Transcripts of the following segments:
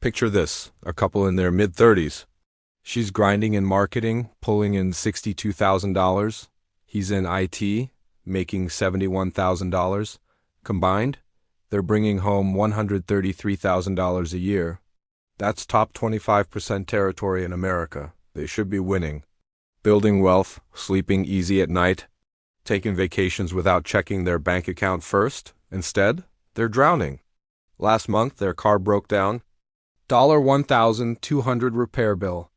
Picture this, a couple in their mid-30s. She's grinding in marketing, pulling in $62,000. He's in IT, making $71,000. Combined, they're bringing home $133,000 a year. That's top 25% territory in America. They should be winning. Building wealth, sleeping easy at night, taking vacations without checking their bank account first. Instead, they're drowning. Last month, their car broke down. $1,200 repair bill.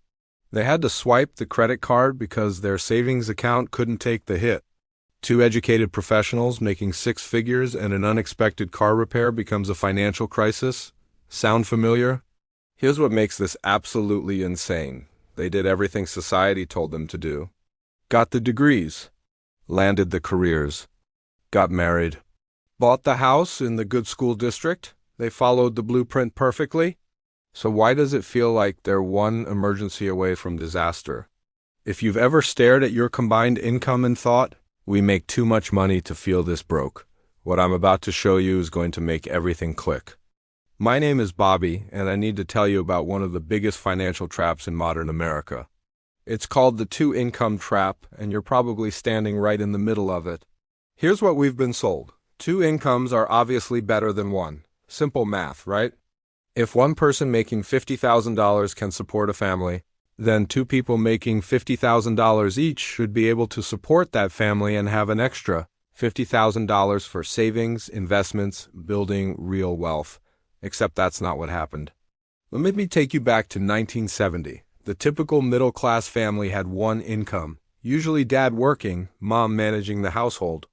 They had to swipe the credit card because their savings account couldn't take the hit. Two educated professionals making six figures and an unexpected car repair becomes a financial crisis. Sound familiar? Here's what makes this absolutely insane. They did everything society told them to do. Got the degrees. Landed the careers. Got married. Bought the house in the good school district. They followed the blueprint perfectly. So why does it feel like they're one emergency away from disaster? If you've ever stared at your combined income and thought, we make too much money to feel this broke, what I'm about to show you is going to make everything click. My name is Bobby, and I need to tell you about one of the biggest financial traps in modern America. It's called the two-income trap, and you're probably standing right in the middle of it. Here's what we've been sold. Two incomes are obviously better than one. Simple math, right? If one person making $50,000 can support a family, then two people making $50,000 each should be able to support that family and have an extra $50,000 for savings, investments, building real wealth. Except that's not what happened. Let me take you back to 1970. The typical middle-class family had one income, usually dad working, mom managing the household.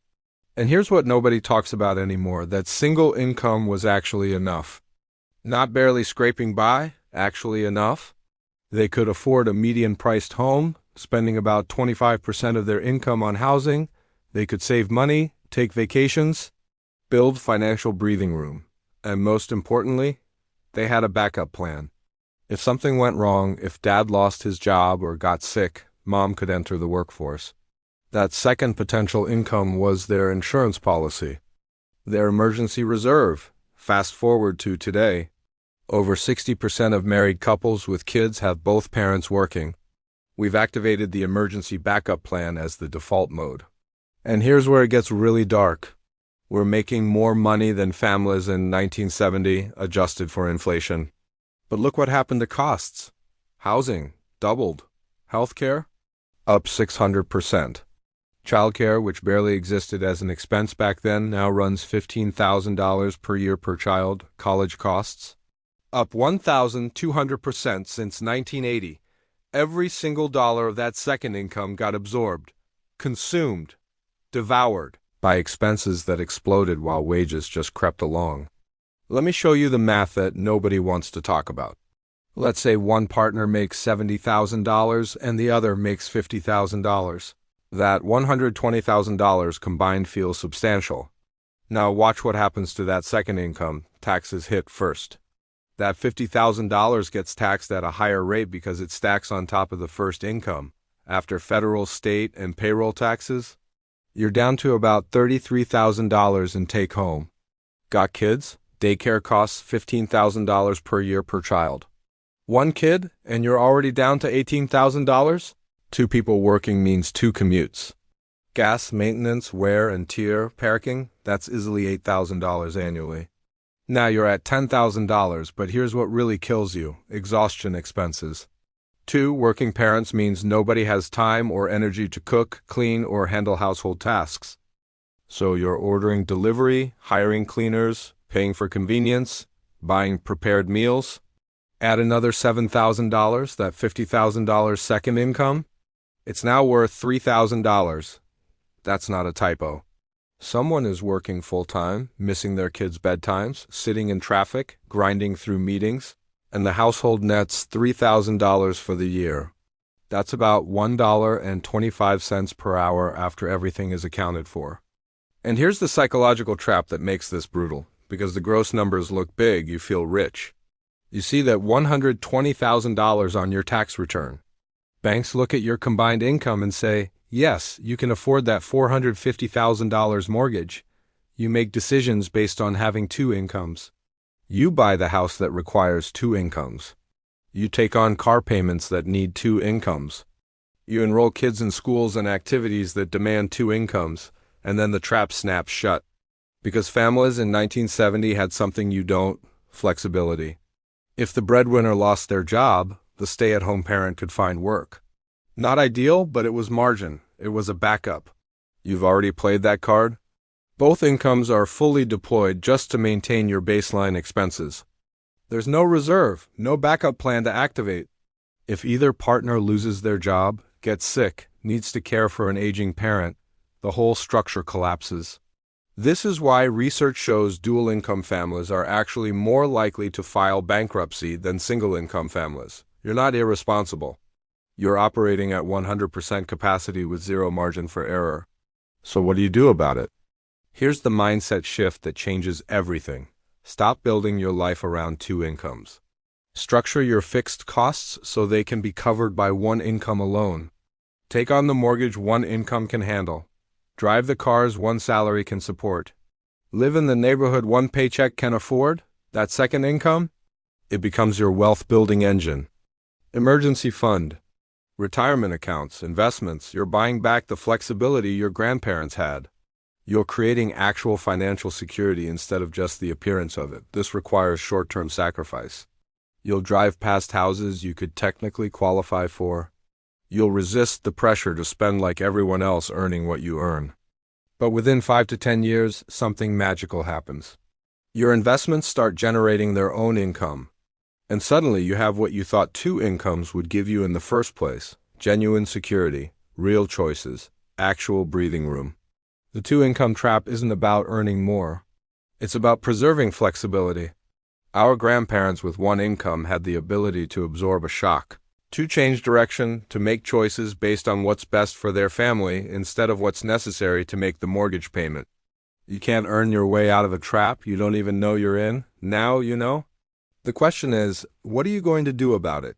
And here's what nobody talks about anymore, that single income was actually enough. Not barely scraping by, actually enough. They could afford a median-priced home, spending about 25% of their income on housing. They could save money, take vacations, build financial breathing room. And most importantly, they had a backup plan. If something went wrong, if dad lost his job or got sick, mom could enter the workforce. That second potential income was their insurance policy, their emergency reserve. Fast forward to today, over 60% of married couples with kids have both parents working. We've activated the emergency backup plan as the default mode. And here's where it gets really dark. We're making more money than families in 1970, adjusted for inflation. But look what happened to costs. Housing, doubled. Healthcare, up 600%. Childcare, which barely existed as an expense back then, now runs $15,000 per year per child. College costs, up 1,200% since 1980. Every single dollar of that second income got absorbed, consumed, devoured by expenses that exploded while wages just crept along. Let me show you the math that nobody wants to talk about. Let's say one partner makes $70,000 and the other makes $50,000. That $120,000 combined feels substantial. Now watch what happens to that second income. Taxes hit first. That $50,000 gets taxed at a higher rate because it stacks on top of the first income. After federal, state, and payroll taxes, you're down to about $33,000 in take-home. Got kids? Daycare costs $15,000 per year per child. One kid, and you're already down to $18,000? Two people working means two commutes. Gas, maintenance, wear and tear, parking, that's easily $8,000 annually. Now you're at $10,000, but here's what really kills you, exhaustion expenses. Two working parents means nobody has time or energy to cook, clean, or handle household tasks. So you're ordering delivery, hiring cleaners, paying for convenience, buying prepared meals. Add another $7,000, that $50,000 second income. It's now worth $3,000. That's not a typo. Someone is working full-time, missing their kids' bedtimes, sitting in traffic, grinding through meetings, and the household nets $3,000 for the year. That's about $1.25 per hour after everything is accounted for. And here's the psychological trap that makes this brutal. Because the gross numbers look big, you feel rich. You see that $120,000 on your tax return. Banks look at your combined income and say, yes, you can afford that $450,000 mortgage. You make decisions based on having two incomes. You buy the house that requires two incomes. You take on car payments that need two incomes. You enroll kids in schools and activities that demand two incomes, and then the trap snaps shut. Because families in 1970 had something you don't: flexibility. If the breadwinner lost their job, the stay-at-home parent could find work. Not ideal, but it was margin. It was a backup. You've already played that card? Both incomes are fully deployed just to maintain your baseline expenses. There's no reserve, no backup plan to activate. If either partner loses their job, gets sick, needs to care for an aging parent, the whole structure collapses. This is why research shows dual-income families are actually more likely to file bankruptcy than single-income families. You're not irresponsible. You're operating at 100% capacity with zero margin for error. So what do you do about it? Here's the mindset shift that changes everything. Stop building your life around two incomes. Structure your fixed costs so they can be covered by one income alone. Take on the mortgage one income can handle. Drive the cars one salary can support. Live in the neighborhood one paycheck can afford. That second income? It becomes your wealth-building engine. Emergency fund. Retirement accounts, investments. You're buying back the flexibility your grandparents had. You're creating actual financial security instead of just the appearance of it. This requires short-term sacrifice. You'll drive past houses you could technically qualify for. You'll resist the pressure to spend like everyone else earning what you earn. But within 5 to 10 years, something magical happens. Your investments start generating their own income. And suddenly you have what you thought two incomes would give you in the first place: genuine security, real choices, actual breathing room. The two-income trap isn't about earning more. It's about preserving flexibility. Our grandparents with one income had the ability to absorb a shock, to change direction, to make choices based on what's best for their family instead of what's necessary to make the mortgage payment. You can't earn your way out of a trap you don't even know you're in. Now you know. The question is, what are you going to do about it?